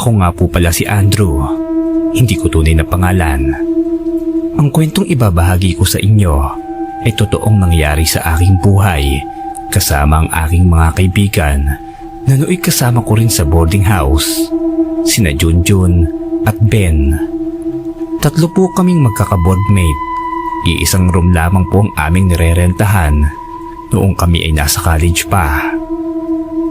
Ako nga po pala si Andrew, hindi ko tunay na pangalan. Ang kwentong ibabahagi ko sa inyo ay totoong nangyari sa aking buhay kasama ang aking mga kaibigan na nooy kasama ko rin sa boarding house, sina Junjun at Ben. Tatlo po kaming magkaka-boardmate. Iisang room lamang po ang aming nirerentahan noong kami ay nasa college pa.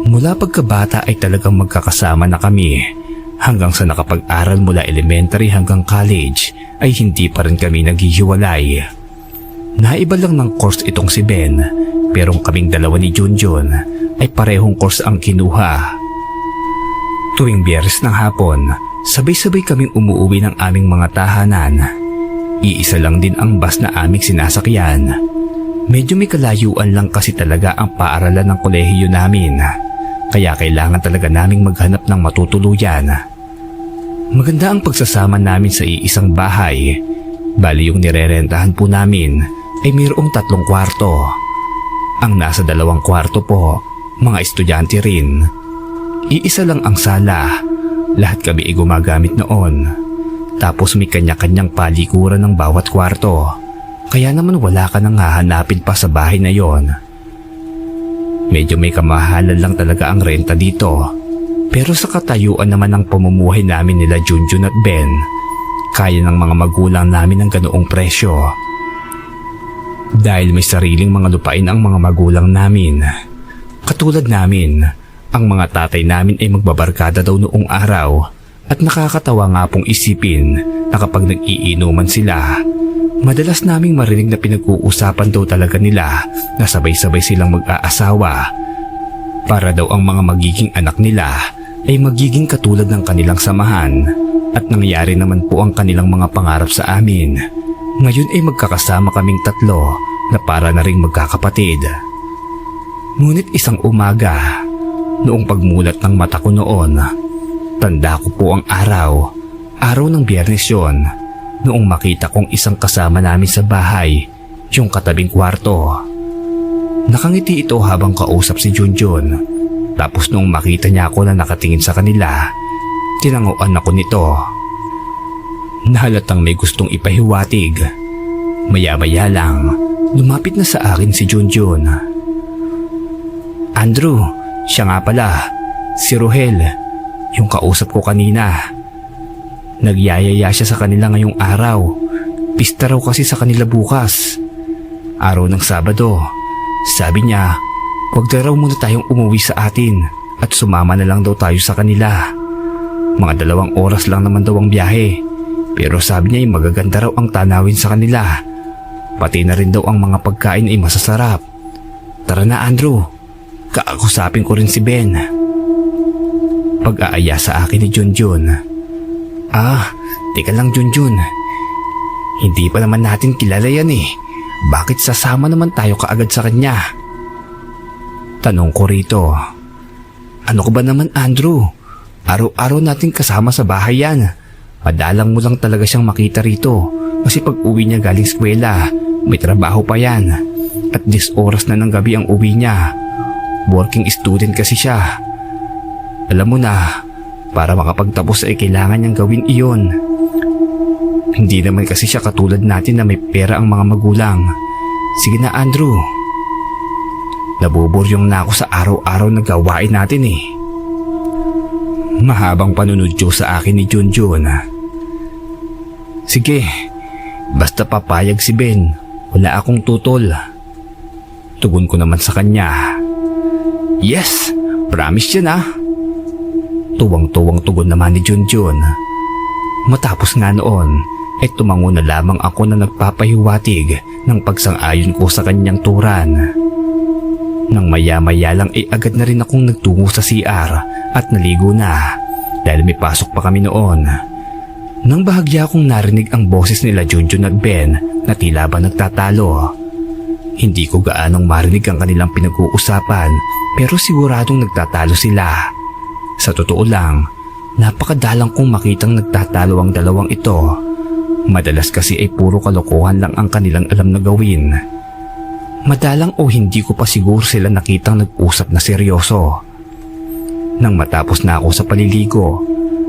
Mula pagkabata ay talagang magkakasama na kami hanggang sa nakapag-aral mula elementary hanggang college ay hindi pa rin kami naghihiwalay. Naiba lang ng course itong si Ben pero kaming dalawa ni Junjun ay parehong course ang kinuha. Tuwing Biyernes ng hapon, sabay-sabay kaming umuwi ng aming mga tahanan. Iisa lang din ang bus na aming sinasakyan. Medyo may kalayuan lang kasi talaga ang paaralan ng kolehiyo namin. Kaya kailangan talaga naming maghanap ng matutuluyan. Maganda ang pagsasama namin sa iisang bahay. Bali yung nirerentahan po namin ay mayroong 3 kwarto. Ang nasa 2 kwarto po, mga estudyante rin. Iisa lang ang sala. Lahat kami ay gumagamit noon. Tapos may kanya-kanyang palikuran ng bawat kwarto. Kaya naman wala ka nang hahanapin pa sa bahay na yon. Medyo may kamahalan lang talaga ang renta dito. Pero sa katayuan naman ng pamumuhay namin nila Junjun at Ben, kaya ng mga magulang namin ang ganoong presyo. Dahil may sariling mga lupain ang mga magulang namin. Katulad namin, ang mga tatay namin ay magbabarkada daw noong araw at nakakatawa nga pong isipin na kapag nag-iinuman sila, madalas naming marinig na pinag-uusapan daw talaga nila na sabay-sabay silang mag-aasawa para daw ang mga magiging anak nila ay magiging katulad ng kanilang samahan at nangyari naman po ang kanilang mga pangarap sa amin. Ngayon ay magkakasama kaming 3 na para na ring magkakapatid. Ngunit isang umaga, noong pagmulat ng mata ko noon, tanda ko po ang araw ng Biyernes yon, noong makita kong isang kasama namin sa bahay, yung katabing kwarto. Nakangiti ito habang kausap si Junjun. Tapos noong makita niya ako na nakatingin sa kanila, tinanguan ako nito. Nahalatang may gustong ipahiwatig. Maya-maya lang, lumapit na sa akin si Junjun. Andrew, siya nga pala, si Rohel, yung kausap ko kanina. Nagyayaya siya sa kanila ngayong araw. Pista raw kasi sa kanila bukas. Araw ng Sabado. Sabi niya, huwag na raw muna tayong umuwi sa atin at sumama na lang daw tayo sa kanila. Mga 2 oras lang naman daw ang biyahe. Pero sabi niya ay magaganda raw ang tanawin sa kanila. Pati na rin daw ang mga pagkain ay masasarap. Tara na Andrew, kaakusapin ko rin si Ben. Pag-aaya sa akin ni Junjun. Teka lang Junjun. Hindi pa naman natin kilala yan eh. Bakit sasama naman tayo kaagad sa kanya? Tanong ko rito. Ano ko ba naman Andrew? Araw-araw natin kasama sa bahay yan. Madalang mo lang talaga siyang makita rito. Kasi pag uwi niya galing eskwela, may trabaho pa yan. At 10 oras na ng gabi ang uwi niya. Working student kasi siya. Alam mo na, para makapagtapos ay kailangan niyang gawin iyon. Hindi naman kasi siya katulad natin na may pera ang mga magulang. Sige na Andrew. Nabuburyong na ako sa araw-araw na gawain natin eh. Mahabang panunodyo sa akin ni Junjun. Sige, basta papayag si Ben, wala akong tutol. Tugon ko naman sa kanya. Yes, promise yan ah. Tuwang-tuwang tugon naman ni Junjun. Matapos nga noon, ay tumango na lamang ako na nagpapahiwatig ng pagsang-ayon ko sa kanyang turan. Nang maya-maya lang ay agad na rin akong nagtungo sa CR at naligo na dahil may pasok pa kami noon. Nang bahagya akong narinig ang boses nila Junjun at Ben na tila ba nagtatalo. Hindi ko gaanong marinig ang kanilang pinag-uusapan pero siguradong nagtatalo sila. Sa totoo lang, napakadalang kong makitang nagtatalo ang dalawang ito. Madalas kasi ay puro kalokohan lang ang kanilang alam na gawin. Madalang o hindi ko pa siguro sila nakitang nag-usap na seryoso. Nang matapos na ako sa paliligo,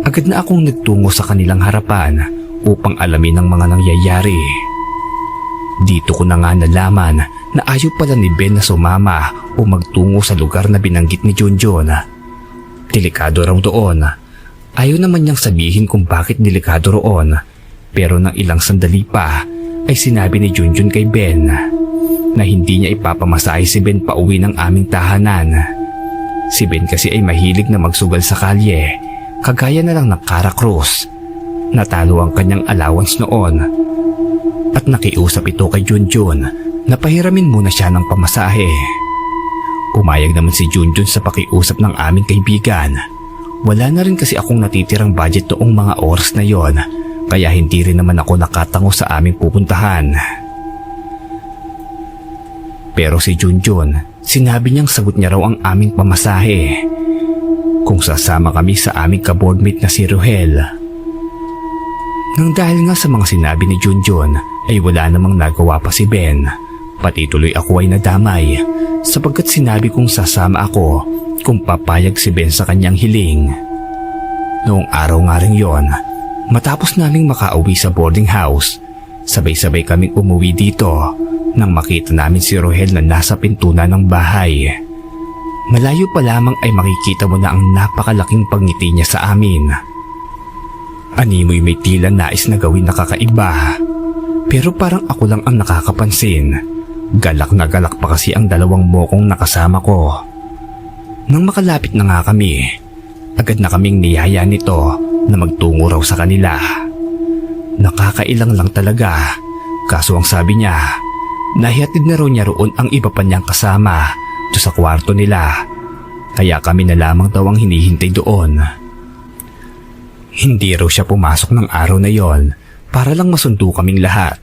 agad na akong nagtungo sa kanilang harapan upang alamin ang mga nangyayari. Dito ko na nga nalaman na ayaw pala ni Ben na sumama o magtungo sa lugar na binanggit ni Junjun. Delikado raw doon. Ayaw naman niyang sabihin kung bakit delikado roon, pero nang ilang sandali pa ay sinabi ni Junjun kay Ben na hindi niya ipapamasahe si Ben pauwi ng aming tahanan. Si Ben kasi ay mahilig na magsugal sa kalye, kagaya na lang ng Caracross. Natalo ang kanyang allowance noon at nakiusap ito kay Junjun na pahiramin muna siya ng pamasahe. Pumayag naman si Junjun sa pakiusap ng aming kaibigan. Wala na rin kasi akong natitirang budget noong mga oras na yon, kaya hindi rin naman ako nakatango sa aming pupuntahan. Pero si Junjun, sinabi niyang sagot niya raw ang aming pamasahe kung sasama kami sa aming kaboardmate na si Rohel. Nang dahil nga sa mga sinabi ni Junjun ay wala namang nagawa pa si Ben, pati tuloy ako ay nadamay sapagkat sinabi kong sasama ako kung papayag si Ben sa kanyang hiling. Noong araw nga rin yon, matapos naming makauwi sa boarding house, sabay-sabay kaming umuwi dito nang makita namin si Rohel na nasa pintunan ng bahay. Malayo pa lamang ay makikita mo na ang napakalaking pagngiti niya sa amin. Animoy may tila nais na gawin na kakaiba, pero parang ako lang ang nakakapansin. Galak na galak pa kasi ang dalawang mokong nakasama ko. Nang makalapit na nga kami, agad na kaming niyaya nito na magtungo raw sa kanila. Nakakailang lang talaga, kaso ang sabi niya, nahihatid na raw niya roon ang iba pa niyang kasama do sa kwarto nila, kaya kami na lamang daw ang hinihintay doon. Hindi raw siya pumasok ng araw na yon para lang masundo kaming lahat.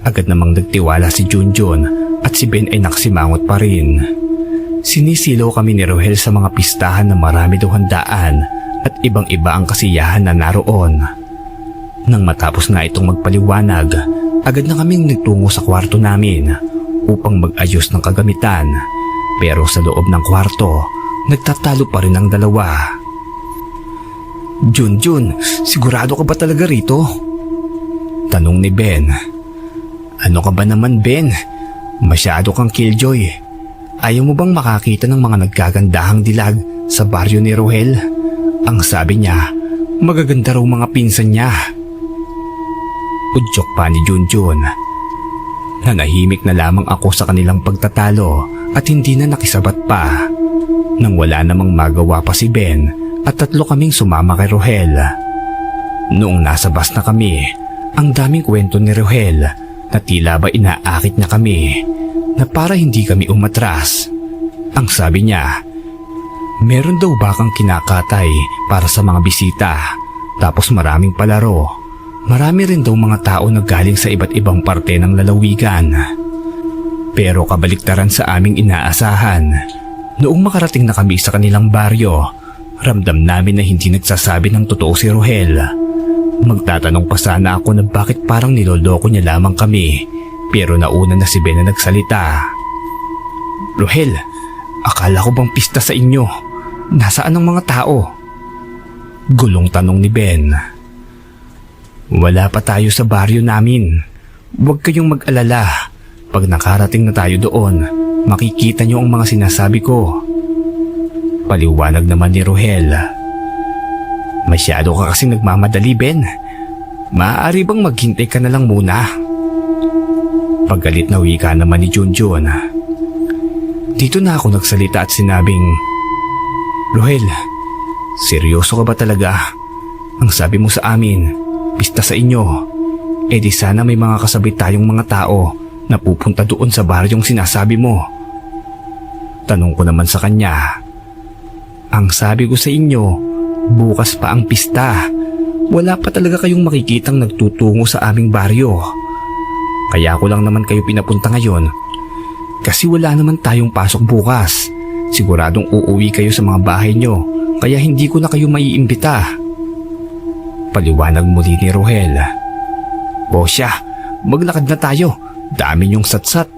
Agad namang nagtiwala si Junjun at si Ben ay nakasimangot pa rin. Sinisilaw kami ni Rohel sa mga pistahan na marami daw handaan at ibang-iba ang kasiyahan na naroon. Nang matapos na itong magpaliwanag, agad na kaming nagtungo sa kwarto namin upang mag-ayos ng kagamitan, pero sa loob ng kwarto, nagtatalo pa rin ang dalawa. Junjun, sigurado ka ba talaga rito? Tanong ni Ben. Ano ka ba naman, Ben? Masyado kang killjoy. Ayaw mo bang makakita ng mga nagkagandahang dilag sa baryo ni Rohel? Ang sabi niya, magaganda raw mga pinsan niya. Udyok pa ni Junjun. Nanahimik na lamang ako sa kanilang pagtatalo at hindi na nakisabat pa. Nang wala namang magawa pa si Ben at tatlo kaming sumama kay Rohel. Noong nasa bus na kami, ang daming kwento ni Rohel na tila ba inaakit niya kami na para hindi kami umatras. Ang sabi niya, meron daw bakang kinakatay para sa mga bisita, tapos maraming palaro. Marami rin daw mga tao na galing sa iba't ibang parte ng lalawigan. Pero kabaliktaran sa aming inaasahan, noong makarating na kami sa kanilang baryo, ramdam namin na hindi nagsasabi ng totoo si Rohel. Magtatanong pa sana ako na bakit parang niloloko niya lamang kami, pero nauna na si Ben na nagsalita. Rohel, akala ko bang pista sa inyo? Nasaan ang mga tao? Gulong tanong ni Ben. Wala pa tayo sa baryo namin. Huwag kayong mag-alala. Pag nakarating na tayo doon, makikita niyo ang mga sinasabi ko. Paliwanag naman ni Rohel. Masyado ka kasing nagmamadali, Ben. Maaari bang maghintay ka na lang muna? Paggalit na wika naman ni Junjun. Dito na ako nagsalita at sinabing, Rohel, seryoso ka ba talaga? Ang sabi mo sa amin, pista sa inyo. E di sana may mga kasabit tayong mga tao na pupunta doon sa baryong sinasabi mo. Tanong ko naman sa kanya. Ang sabi ko sa inyo, bukas pa ang pista. Wala pa talaga kayong makikitang nagtutungo sa aming baryo. Kaya ko lang naman kayo pinapunta ngayon kasi wala naman tayong pasok bukas. Siguradong uuwi kayo sa mga bahay nyo, kaya hindi ko na kayo maiimbita. Paliwanag muli ni Rohel. O siya, maglakad na tayo. Dami niyong satsat.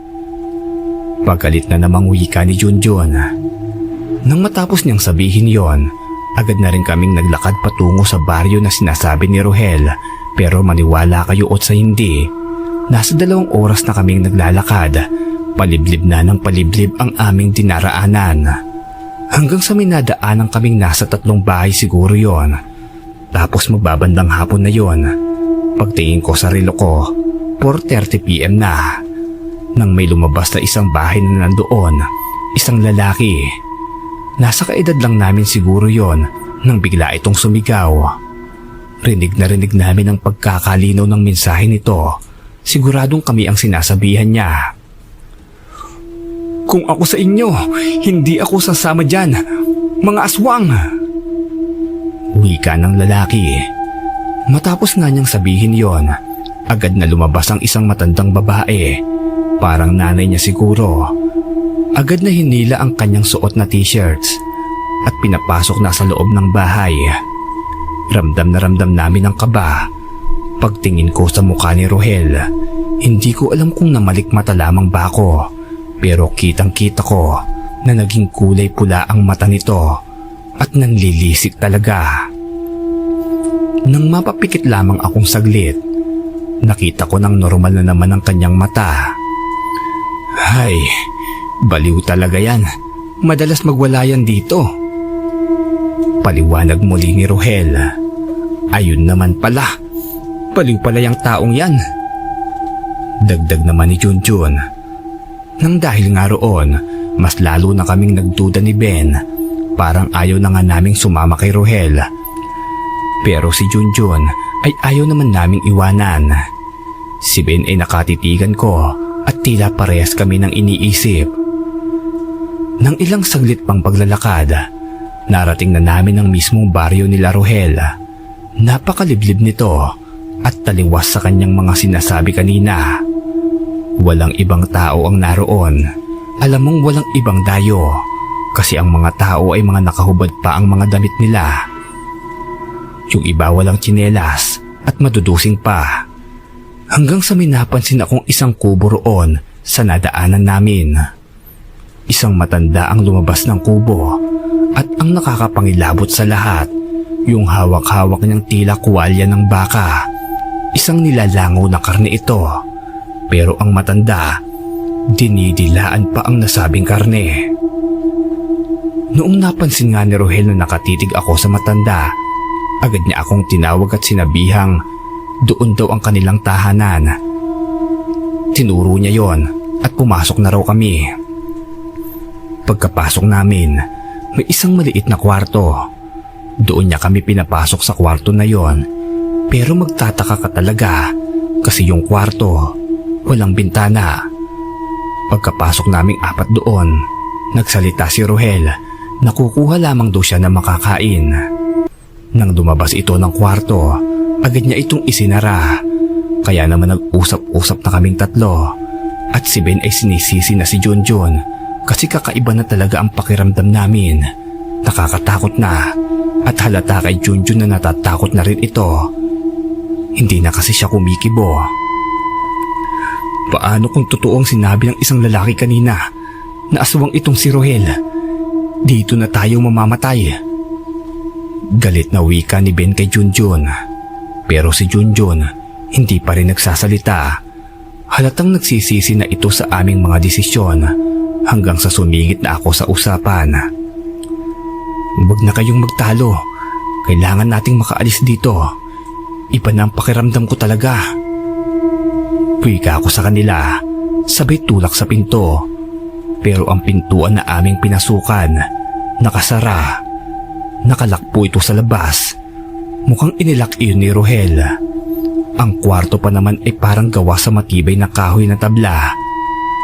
Paggalit na namang wika ni Junjun. Nang matapos niyang sabihin yon, Agad na rin kaming naglakad patungo sa baryo na sinasabi ni Rohel, pero maniwala kayo o sa hindi, nasa 2 oras na kaming naglalakad, paliblib na ng paliblib ang aming dinaraanan. Hanggang sa minadaanan kaming nasa 3 bahay siguro yon. Tapos magbabandang hapon na yon. Pagtingin ko sa relo ko, 4:30 PM na. Nang may lumabas na isang bahay na nandoon, isang lalaki. Nasa kaedad lang namin siguro yon nang bigla itong sumigaw. Rinig na rinig namin ang pagkakalinaw ng mensahe nito. Siguradong kami ang sinasabihan niya. "Kung ako sa inyo, hindi ako sasama dyan, mga aswang!" Wika ng lalaki. Matapos nga niyang sabihin yon, agad na lumabas ang isang matandang babae. Parang nanay niya siguro. Agad na hinila ang kanyang suot na t-shirts at pinapasok na sa loob ng bahay. Ramdam na ramdam namin ang kaba. Pagtingin ko sa mukha ni Rohel, hindi ko alam kung namalikmata lamang ba ako, pero kitang-kita ko na naging kulay pula ang mata nito at nanlilisik talaga. Nang mapapikit lamang akong saglit, nakita ko ng normal na naman ang kanyang mata. Hay, baliw talaga yan. Madalas magwala yan dito. Paliwanag muli ni Rohel. Ayun naman pala. Baliw pala yung taong yan. Dagdag naman ni Junjun. Nang dahil nga roon, mas lalo na kaming nagduda ni Ben. Parang ayaw na nga naming sumama kay Rohel. Pero si Junjun ay ayaw naman naming iwanan. Si Ben ay nakatitigan ko at tila parehas kami ng iniisip. Nang ilang saglit pang paglalakad, narating na namin ang mismong baryo nila Rohel. Napakaliblib nito at taliwas sa kanyang mga sinasabi kanina. Walang ibang tao ang naroon. Alam mong walang ibang dayo kasi ang mga tao ay mga nakahubad pa ang mga damit nila. Yung iba walang tsinelas at madudusing pa. Hanggang sa may napansin akong isang kubo roon sa nadaanan namin. Isang matanda ang lumabas ng kubo at ang nakakapangilabot sa lahat, yung hawak-hawak niyang tila kuwalya ng baka. Isang nilalangaw na karne ito, pero ang matanda, dinidilaan pa ang nasabing karne. Noong napansin nga ni Rohel na nakatitig ako sa matanda, agad niya akong tinawag at sinabihang doon daw ang kanilang tahanan. Tinuro niya yon at pumasok na raw kami. Pagkapasok namin, may isang maliit na kwarto. Doon niya kami pinapasok sa kwarto na yon. Pero magtataka ka talaga kasi yung kwarto walang bintana. Pagkapasok naming 4 doon, nagsalita si Rohel na kukuha lamang daw siya na makakain. Nang lumabas ito ng kwarto, agad niya itong isinara. Kaya naman nag-usap-usap na kaming 3 at si Ben ay sinisisi na si Junjun kasi kakaiba na talaga ang pakiramdam namin. Nakakatakot na at halata kay Junjun na natatakot na rin ito. Hindi na kasi siya kumikibo. Paano kung totoo ang sinabi ng isang lalaki kanina na aswang itong si Rohel? Dito na tayo mamamatay. Galit na wika ni Ben kay Junjun. Pero si Junjun hindi pa rin nagsasalita. Halatang nagsisisi na ito sa aming mga desisyon hanggang sa sumingit na ako sa usapan. Huwag na kayong magtalo. Kailangan nating makaalis dito. Iba na ang pakiramdam ko talaga. Wika ako sa kanila, sabay tulak sa pinto. Pero ang pintuan na aming pinasukan, nakasara. Nakalakpo ito sa labas. Mukhang inilak iyon ni Rohel. Ang kwarto pa naman ay parang gawa sa matibay na kahoy na tabla,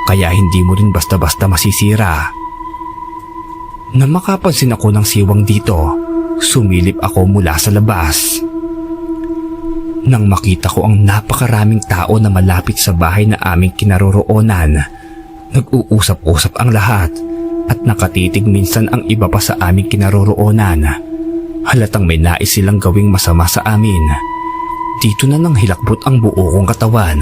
kaya hindi mo rin basta-basta masisira. Nang makapansin ako ng siwang dito, sumilip ako mula sa labas. Nang makita ko ang napakaraming tao na malapit sa bahay na aming kinaroroonan, nag-uusap-usap ang lahat at nakatitig minsan ang iba pa sa aming kinaroroonan. Halatang may nais silang gawing masama sa amin. Dito na nang hilakbot ang buo kong katawan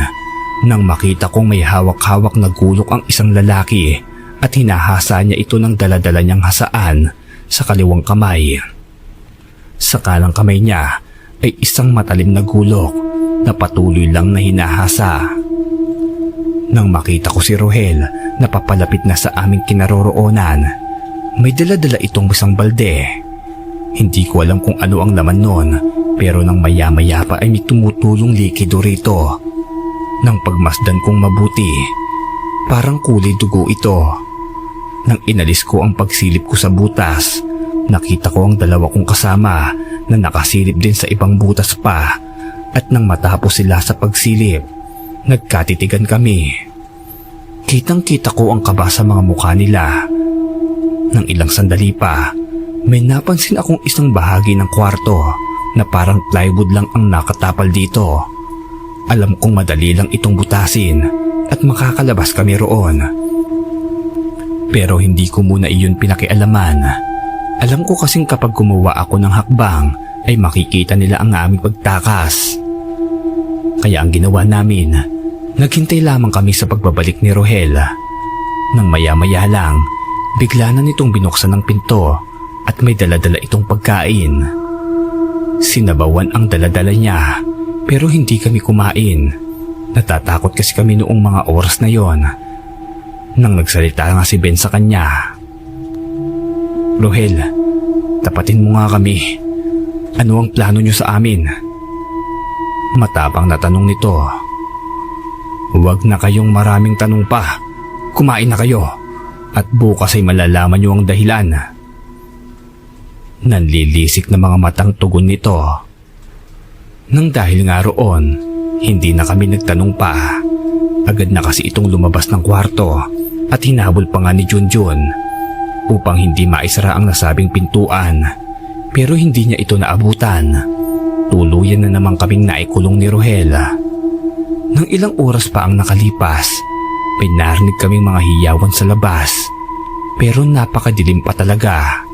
nang makita kong may hawak-hawak na gulok ang isang lalaki at hinahasa niya ito ng daladala niyang hasaan sa kaliwang kamay. Sa kanang kamay niya ay isang matalim na gulok na patuloy lang na hinahasa. Nang makita ko si Rohel na papalapit na sa aming kinaroroonan, may dala-dala itong isang balde. Hindi ko alam kung ano ang laman nun, pero nang maya-maya pa ay may tumutulong likido rito. Nang pagmasdan kong mabuti, parang kulay dugo ito. Nang inalis ko ang pagsilip ko sa butas, nakita ko ang dalawa kong kasama na nakasilip din sa ibang butas pa, at nang matapos sila sa pagsilip, nagkatitigan kami. Kitang-kita ko ang kaba sa mga mukha nila. Nang ilang sandali pa, may napansin akong isang bahagi ng kwarto na parang plywood lang ang nakatapal dito. Alam kong madali lang itong butasin at makakalabas kami roon. Pero hindi ko muna iyon pinakialaman. Alam ko kasing kapag gumawa ako ng hakbang ay makikita nila ang aming pagtakas. Kaya ang ginawa namin, naghintay lamang kami sa pagbabalik ni Rohel. Nang maya-maya lang, bigla na nitong binuksan ng pinto at may daladala itong pagkain. Sinabawan ang daladala niya pero hindi kami kumain. Natatakot kasi kami noong mga oras na yon. Nang nagsalita nga si Ben sa kanya, "Rohel, tapatin mo nga kami. Ano ang plano niyo sa amin?" Matapang na tanong nito. "Huwag na kayong maraming tanong pa. Kumain na kayo at bukas ay malalaman niyo ang dahilan." Nanlilisik na mga matang tugon nito. Nang dahil nga roon, hindi na kami nagtanong pa. Agad na kasi itong lumabas ng kwarto at hinabol pa nga ni Junjun upang hindi maisara ang nasabing pintuan, pero hindi niya ito naabutan. Tuluyan na naman kaming naikulong ni Rohel. Nang ilang oras pa ang nakalipas, may narinig kaming mga hiyawan sa labas, pero napakadilim pa talaga.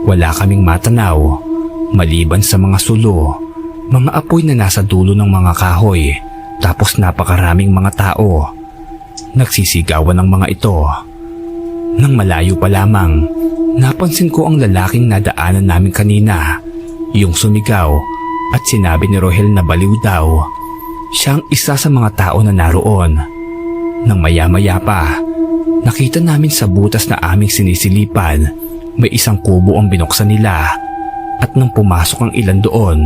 Wala kaming matanaw maliban sa mga sulo, mga apoy na nasa dulo ng mga kahoy, tapos napakaraming mga tao. Nagsisigawan ng mga ito. Nang malayo pa lamang, napansin ko ang lalaking nadaanan namin kanina, yung sumigaw at sinabi ni Rohel na baliw daw. Siya ang isa sa mga tao na naroon. Nang maya-maya pa, nakita namin sa butas na aming sinisilipan, may isang kubo ang binuksan nila, at nang pumasok ang ilan doon,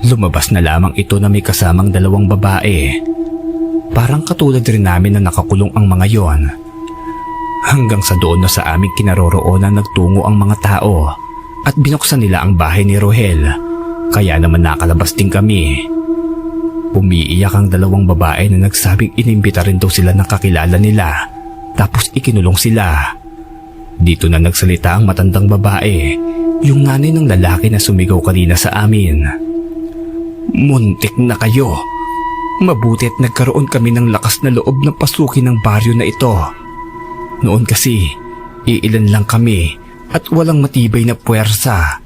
lumabas na lamang ito na may kasamang dalawang babae. Parang katulad rin namin na nakakulong ang mga yon. Hanggang sa doon na sa aming kinaroroonan nagtungo ang mga tao at binuksan nila ang bahay ni Rohel, kaya naman nakalabas din kami. Umiiyak ang dalawang babae na nagsabing inimbita rin daw sila ng kakilala nila, tapos ikinulong sila. Dito na nagsalita ang matandang babae, yung nanay ng lalaki na sumigaw kanina sa amin. "Muntik na kayo. Mabuti at nagkaroon kami ng lakas na loob na pasukin ang baryo na ito. Noon kasi, iilan lang kami at walang matibay na puwersa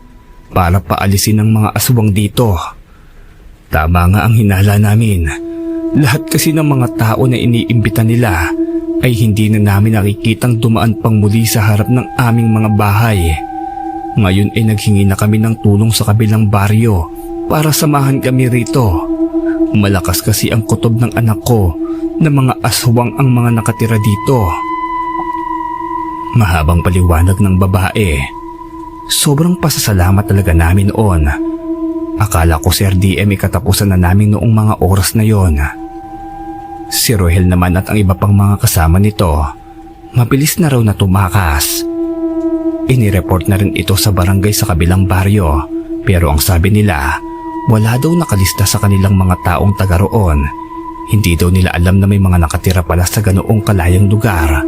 para paalisin ang mga aswang dito. Tama nga ang hinala namin. Lahat kasi ng mga tao na iniimbita nila ay hindi na namin nakikitang dumaan pang muli sa harap ng aming mga bahay. Ngayon ay naghingi na kami ng tulong sa kabilang baryo para samahan kami rito. Malakas kasi ang kutob ng anak ko na mga aswang ang mga nakatira dito." Mahabang paliwanag ng babae. Sobrang pasasalamat talaga namin noon. Akala ko Sir DM katapusan na namin noong mga oras na yon. Si Rohel naman at ang iba pang mga kasama nito, mabilis na raw na tumakas. Inireport na rin ito sa barangay sa kabilang baryo, pero ang sabi nila, wala daw nakalista sa kanilang mga taong taga roon. Hindi daw nila alam na may mga nakatira pala sa ganoong kalayang lugar.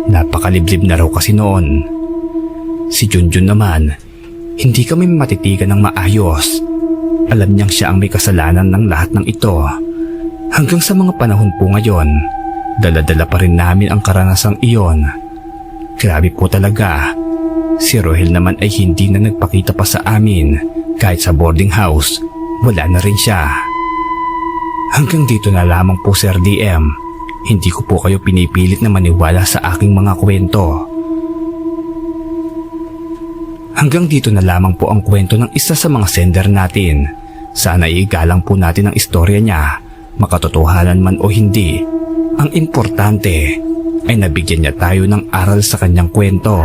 Napakaliblib na raw kasi noon. Si Junjun naman, hindi kami matitigan ng maayos. Alam niyang siya ang may kasalanan ng lahat ng ito. Hanggang sa mga panahon po ngayon, dala-dala pa rin namin ang karanasang iyon. Grabe po talaga. Si Rohel naman ay hindi na nagpakita pa sa amin. Kahit sa boarding house, wala na rin siya. Hanggang dito na lamang po Sir DM. Hindi ko po kayo pinipilit na maniwala sa aking mga kwento. Hanggang dito na lamang po ang kwento ng isa sa mga sender natin. Sana igalang po natin ang istorya niya, makatotohanan man o hindi. Ang importante ay nabigyan niya tayo ng aral sa kanyang kwento.